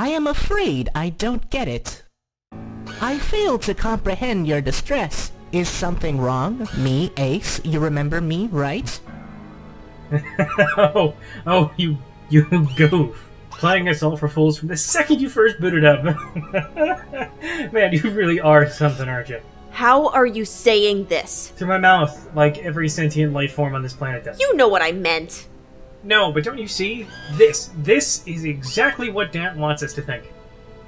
I am afraid I don't get it. I fail to comprehend your distress. Is something wrong? Me, Ace, you remember me, right? you goof. Playing us all for fools from the second you first booted up. Man, you really are something, aren't you? How are you saying this? Through my mouth, like every sentient life form on this planet does. You know what I meant. No, but don't you see? This is exactly what Dant wants us to think.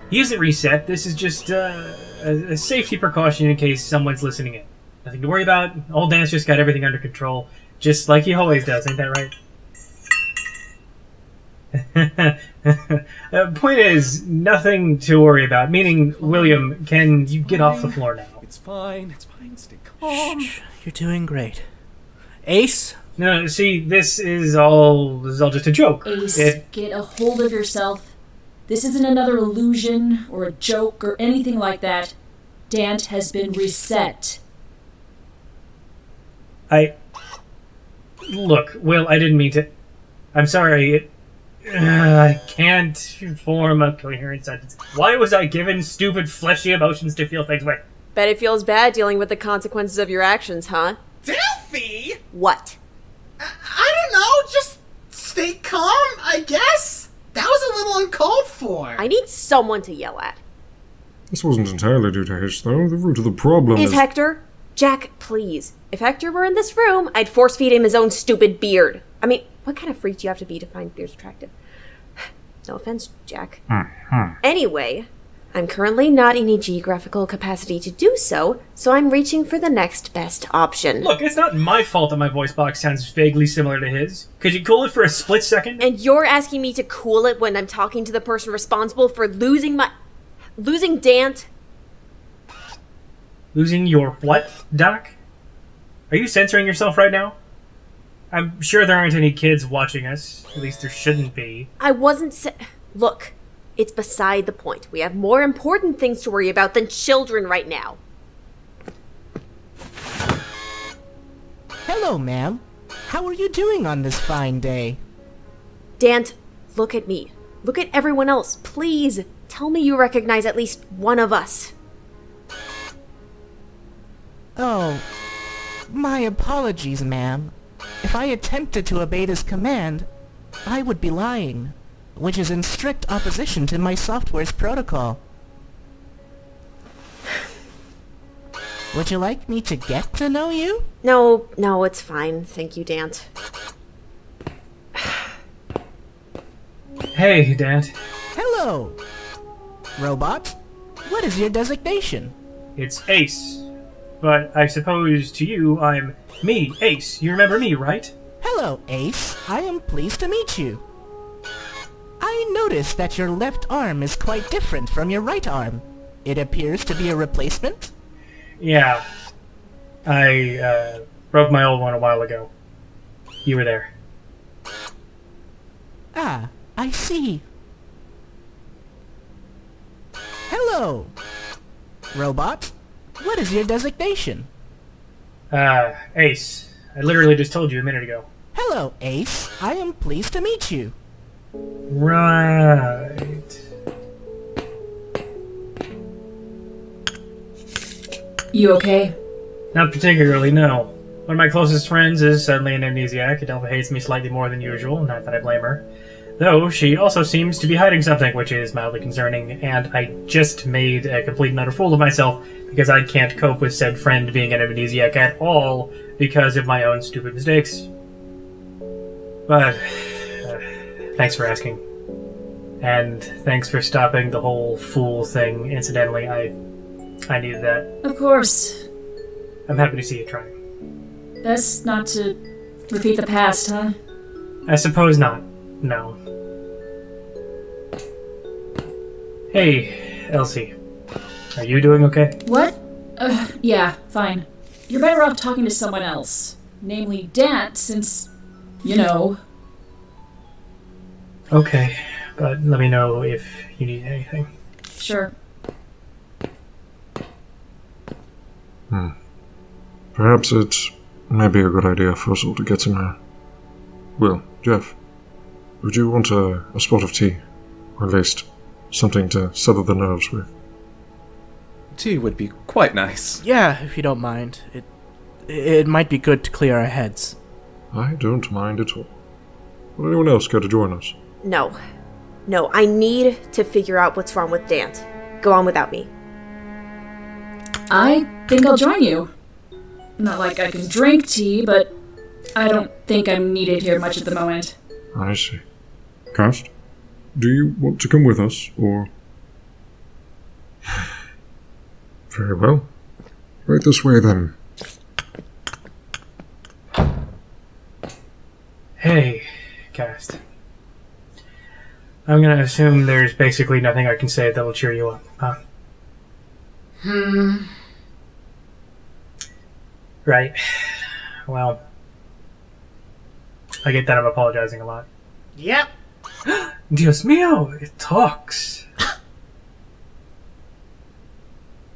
He isn't reset, this is just a safety precaution in case someone's listening in. Nothing to worry about, old Dant's just got everything under control, just like he always does, ain't that right? Point is, nothing to worry about, meaning, William, can you get off the floor now? It's fine, stay calm. Shh, you're doing great. Ace? No, see, this is all just a joke. Ace, get a hold of yourself. This isn't another illusion, or a joke, or anything like that. Dant has been reset. Look, Will, I didn't mean to... I'm sorry, I can't form a coherent sentence. Why was I given stupid, fleshy emotions to feel things with? Bet it feels bad dealing with the consequences of your actions, huh? Delphi? What? I don't know, just stay calm, I guess? That was a little uncalled for. I need someone to yell at. This wasn't entirely due to Hitch, though. The root of the problem Is Hector? Jack, please. If Hector were in this room, I'd force-feed him his own stupid beard. I mean, what kind of freak do you have to be to find beards attractive? No offense, Jack. Anyway, I'm currently not in a geographical capacity to do so, so I'm reaching for the next best option. Look, it's not my fault that my voice box sounds vaguely similar to his. Could you cool it for a split second? And you're asking me to cool it when I'm talking to the person responsible for losing Dant? Losing your what, Doc? Are you censoring yourself right now? I'm sure there aren't any kids watching us. At least there shouldn't be. I wasn't Look, it's beside the point. We have more important things to worry about than children right now. Hello, ma'am. How are you doing on this fine day? Dant, look at me. Look at everyone else. Please, tell me you recognize at least one of us. Oh, my apologies, ma'am. If I attempted to obey this command, I would be lying, which is in strict opposition to my software's protocol. Would you like me to get to know you? No, it's fine. Thank you, Dant. Hey, Dant. Hello! Robot, what is your designation? It's Ace. But I suppose to you, I'm me, Ace. You remember me, right? Hello, Ace. I am pleased to meet you. I noticed that your left arm is quite different from your right arm. It appears to be a replacement? Yeah. I broke my old one a while ago. You were there. Ah, I see. Hello! Robot, what is your designation? Ace. I literally just told you a minute ago. Hello, Ace. I am pleased to meet you. Right. You okay? Not particularly, no. One of my closest friends is suddenly an amnesiac. Adelpha hates me slightly more than usual, not that I blame her. Though, she also seems to be hiding something, which is mildly concerning, and I just made a complete and utter fool of myself because I can't cope with said friend being an amnesiac at all because of my own stupid mistakes. But, thanks for asking. And thanks for stopping the whole fool thing, incidentally. I needed that. Of course. I'm happy to see you trying. Best not to repeat the past, huh? I suppose not. No. Hey, Elsie. Are you doing okay? What? Yeah, fine. You're better off talking to someone else. Namely Dant, since, you know. Okay, but let me know if you need anything. Sure. Perhaps it may be a good idea for us all to get somewhere. Will, Jeff, would you want a spot of tea? Or at least something to settle the nerves with. Tea would be quite nice. Yeah, if you don't mind. It might be good to clear our heads. I don't mind at all. Will anyone else care to join us? No. No, I need to figure out what's wrong with Dant. Go on without me. I think I'll join you. Not like I can drink tea, but I don't think I'm needed here much at the moment. I see. Cast, do you want to come with us, or... Very well. Right this way, then. Hey, Cast. I'm gonna assume there's basically nothing I can say that'll cheer you up, huh? Right. Well, I get that I'm apologizing a lot. Yep. Dios mío, it talks.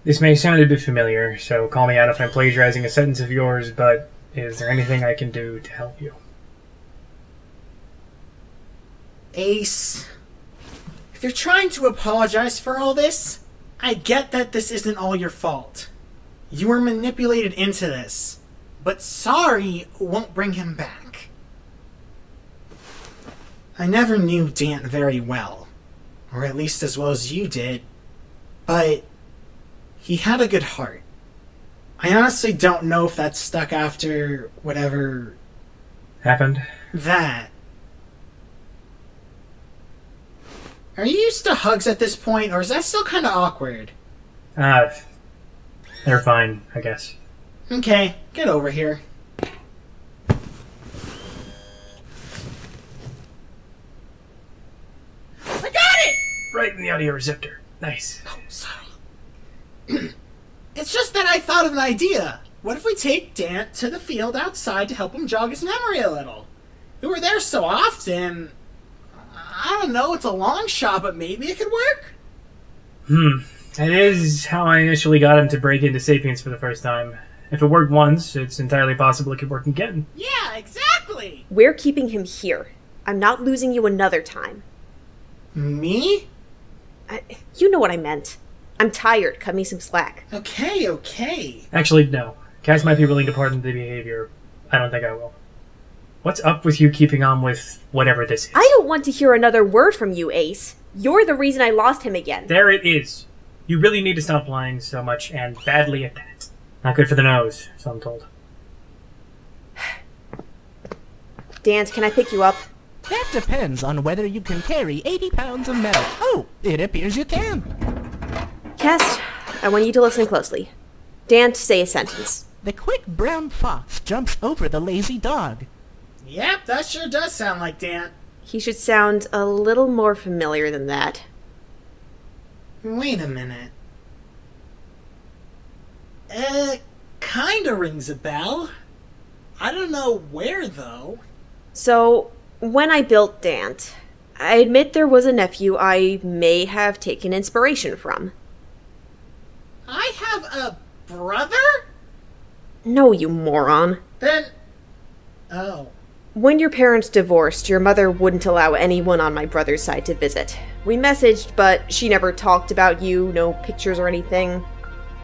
This may sound a bit familiar, so call me out if I'm plagiarizing a sentence of yours, but is there anything I can do to help you? Ace, if you're trying to apologize for all this, I get that this isn't all your fault. You were manipulated into this, but sorry won't bring him back. I never knew Dant very well, or at least as well as you did, but he had a good heart. I honestly don't know if that stuck after whatever Happened? that. Are you used to hugs at this point, or is that still kind of awkward? They're fine, I guess. Okay, get over here. I got it! Right in the audio receptor. Nice. Oh, sorry. It's just that I thought of an idea. What if we take Dant to the field outside to help him jog his memory a little? We were there so often. I don't know, it's a long shot, but maybe it could work? That is how I initially got him to break into Sapiens for the first time. If it worked once, it's entirely possible it could work again. Yeah, exactly! We're keeping him here. I'm not losing you another time. Me? You know what I meant. I'm tired. Cut me some slack. Okay. Actually, no. Cass might be willing to pardon the behavior. I don't think I will. What's up with you keeping on with whatever this is? I don't want to hear another word from you, Ace. You're the reason I lost him again. There it is. You really need to stop lying so much, and badly at that. Not good for the nose, so I'm told. Dant, can I pick you up? That depends on whether you can carry 80 pounds of metal. Oh, it appears you can. Cass, I want you to listen closely. Dant, say a sentence. The quick brown fox jumps over the lazy dog. Yep, that sure does sound like Dant. He should sound a little more familiar than that. Wait a minute. Kinda rings a bell. I don't know where, though. So, when I built Dant, I admit there was a nephew I may have taken inspiration from. I have a brother? No, you moron. Then... Oh. When your parents divorced, your mother wouldn't allow anyone on my brother's side to visit. We messaged, but she never talked about you, no pictures or anything.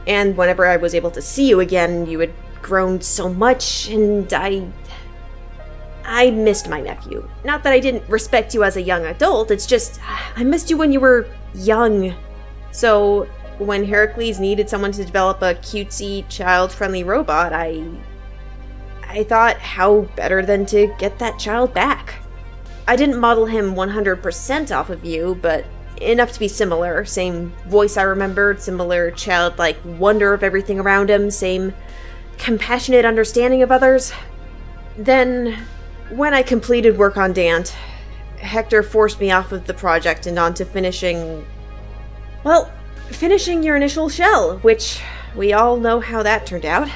And whenever I was able to see you again, you had grown so much, and I missed my nephew. Not that I didn't respect you as a young adult, it's just, I missed you when you were young. So, when Heracles needed someone to develop a cutesy, child-friendly robot, I thought, how better than to get that child back? I didn't model him 100% off of you, but enough to be similar. Same voice I remembered, similar childlike wonder of everything around him, same compassionate understanding of others. Then, when I completed work on Dant, Hector forced me off of the project and onto finishing your initial shell, which we all know how that turned out.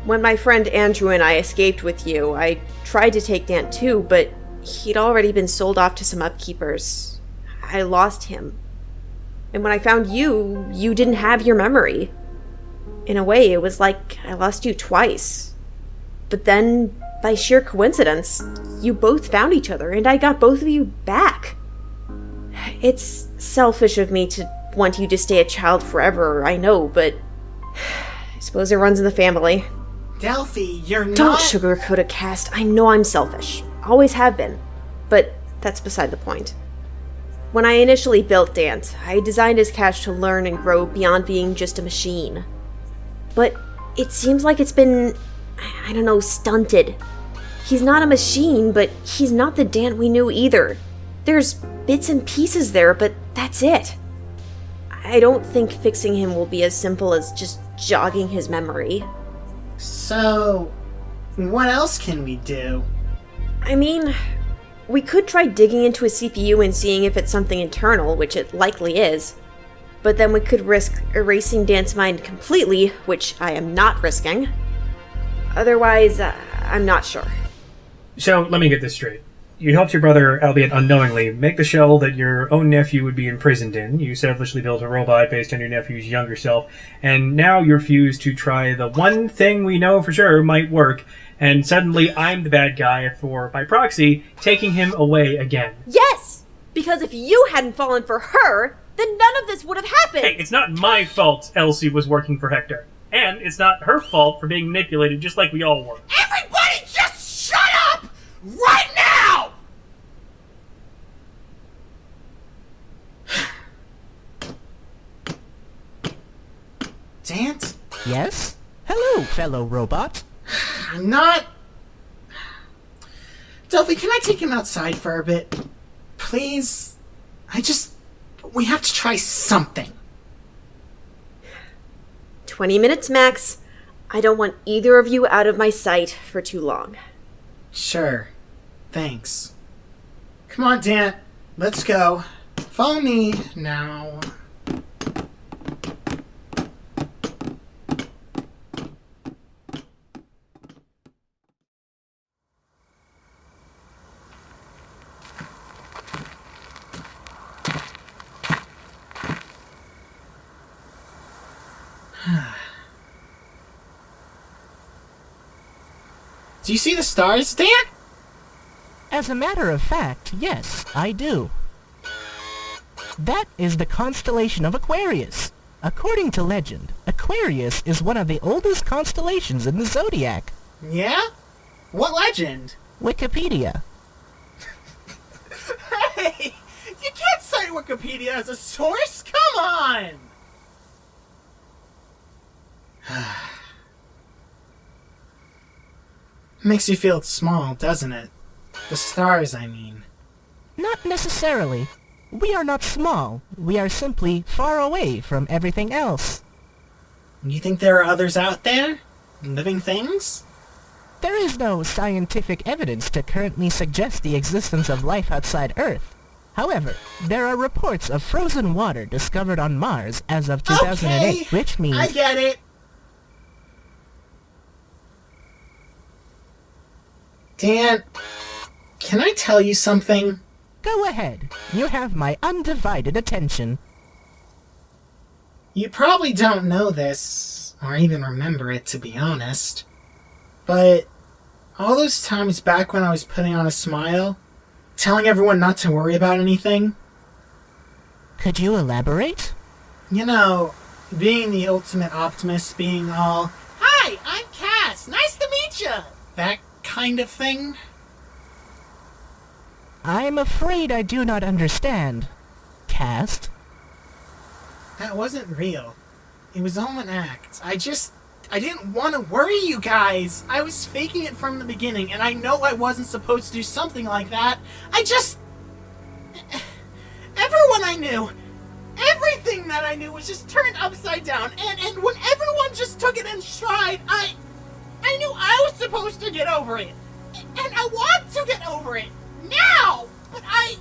When my friend Andrew and I escaped with you, I tried to take Dant too, but he'd already been sold off to some upkeepers. I lost him. And when I found you, you didn't have your memory. In a way, it was like I lost you twice. But then, by sheer coincidence, you both found each other, and I got both of you back. It's selfish of me to want you to stay a child forever, I know, but I suppose it runs in the family. Delphi, you're not— Don't sugarcoat it, Cast. I know I'm selfish. Always have been. But that's beside the point. When I initially built Dant, I designed his cache to learn and grow beyond being just a machine. But it seems like it's been, I don't know, stunted. He's not a machine, but he's not the Dant we knew either. There's bits and pieces there, but that's it. I don't think fixing him will be as simple as just jogging his memory. So, what else can we do? I mean, we could try digging into his CPU and seeing if it's something internal, which it likely is. But then we could risk erasing Dant's mind completely, which I am not risking. Otherwise, I'm not sure. So, let me get this straight. You helped your brother, albeit unknowingly, make the shell that your own nephew would be imprisoned in. You selfishly built a robot based on your nephew's younger self, and now you refuse to try the one thing we know for sure might work, and suddenly I'm the bad guy for, by proxy, taking him away again. Yes! Because if you hadn't fallen for her, then none of this would have happened! Hey, it's not my fault Elsie was working for Hector. And it's not her fault for being manipulated just like we all were. Everybody just shut up! Right now! Dant? Yes? Hello, fellow robot. I'm not... Delphi, can I take him outside for a bit? Please? We have to try something. 20 minutes max. I don't want either of you out of my sight for too long. Sure. Thanks. Come on, Dant. Let's go. Follow me now. Do you see the stars, Dant? As a matter of fact, yes, I do. That is the constellation of Aquarius. According to legend, Aquarius is one of the oldest constellations in the zodiac. Yeah? What legend? Wikipedia. Hey! You can't cite Wikipedia as a source! Come on! Makes you feel small, doesn't it? The stars, I mean. Not necessarily. We are not small. We are simply far away from everything else. You think there are others out there? Living things? There is no scientific evidence to currently suggest the existence of life outside Earth. However, there are reports of frozen water discovered on Mars as of 2008, Okay, which means... I get it. Dan, can I tell you something? Go ahead. You have my undivided attention. You probably don't know this, or even remember it, to be honest. But all those times back when I was putting on a smile, telling everyone not to worry about anything, Could you elaborate? you know, being the ultimate optimist, being all, "Hi, I'm Cass, nice to meet ya," that kind of thing. I'm afraid I do not understand. Cast? That wasn't real. It was all an act. I didn't want to worry you guys. I was faking it from the beginning, and I know I wasn't supposed to do something like that. Everyone I knew, everything that I knew was just turned upside down, and when everyone just took it in stride, I knew I was supposed to get over it. And I want to get over it. Now! But I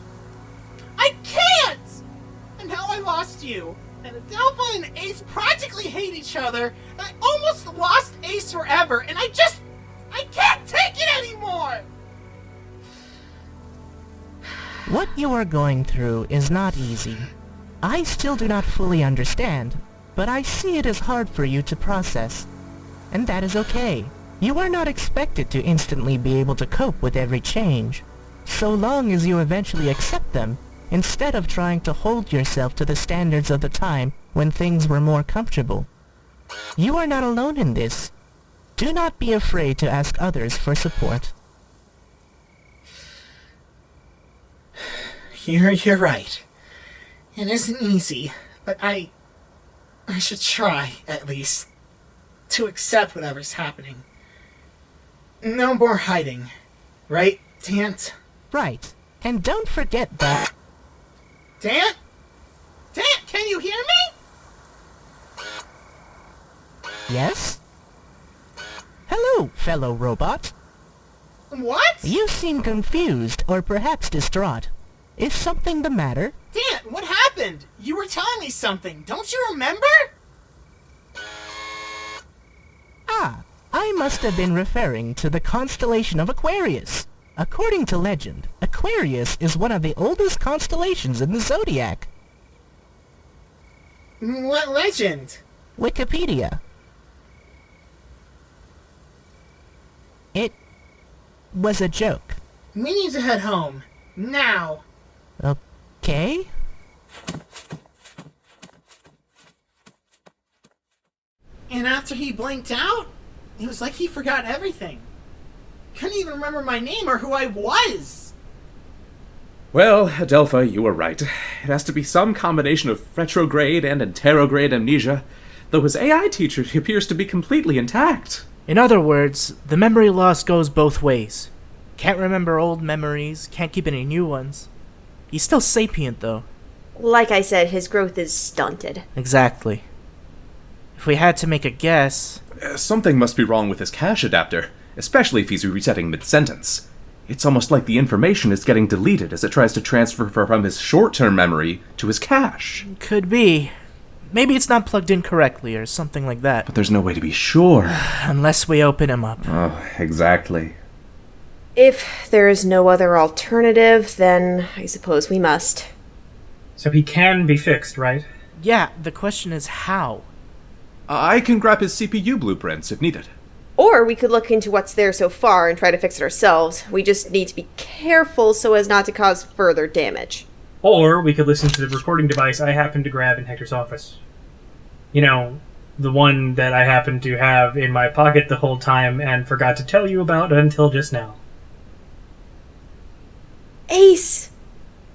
can't! And now I lost you. And Adelpha and Ace practically hate each other. I almost lost Ace forever, and I can't take it anymore! What you are going through is not easy. I still do not fully understand, but I see it as hard for you to process. And that is okay. You are not expected to instantly be able to cope with every change. So long as you eventually accept them, instead of trying to hold yourself to the standards of the time when things were more comfortable. You are not alone in this. Do not be afraid to ask others for support. You're right. It isn't easy, but I should try, at least, to accept whatever's happening. No more hiding. Right, Dant? Right. And don't forget that... Dant? Dant, can you hear me? Yes? Hello, fellow robot. What? You seem confused, or perhaps distraught. Is something the matter? Dant, what happened? You were telling me something. Don't you remember? Ah, I must have been referring to the constellation of Aquarius. According to legend, Aquarius is one of the oldest constellations in the zodiac. What legend? Wikipedia. It was a joke. We need to head home. Now. Okay? And after he blinked out, it was like he forgot everything. Couldn't even remember my name or who I was. Well, Adelpha, you were right. It has to be some combination of retrograde and anterograde amnesia, though his AI teacher appears to be completely intact. In other words, the memory loss goes both ways. Can't remember old memories, can't keep any new ones. He's still sapient, though. Like I said, his growth is stunted. Exactly. If we had to make a guess... Something must be wrong with his cache adapter, especially if he's resetting mid-sentence. It's almost like the information is getting deleted as it tries to transfer from his short-term memory to his cache. Could be. Maybe it's not plugged in correctly or something like that. But there's no way to be sure. Unless we open him up. Oh, exactly. If there is no other alternative, then I suppose we must. So he can be fixed, right? Yeah, the question is how? I can grab his CPU blueprints if needed. Or we could look into what's there so far and try to fix it ourselves. We just need to be careful so as not to cause further damage. Or we could listen to the recording device I happened to grab in Hector's office. You know, the one that I happened to have in my pocket the whole time and forgot to tell you about until just now. Ace,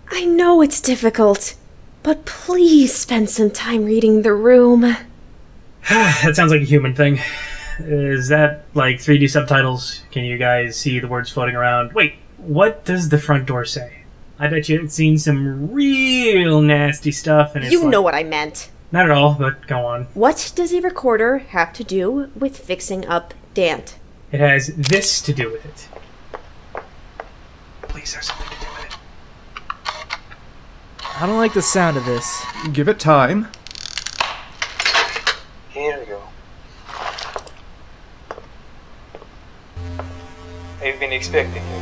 I know it's difficult, but please spend some time reading the room. That sounds like a human thing. Is that like 3D subtitles? Can you guys see the words floating around? Wait, what does the front door say? I bet you it's seen some real nasty stuff and it's You like... know what I meant. Not at all, but go on. What does a recorder have to do with fixing up Dant? It has this to do with it. Please have something to do with it. I don't like the sound of this. Give it time. Here we go. I've been expecting you.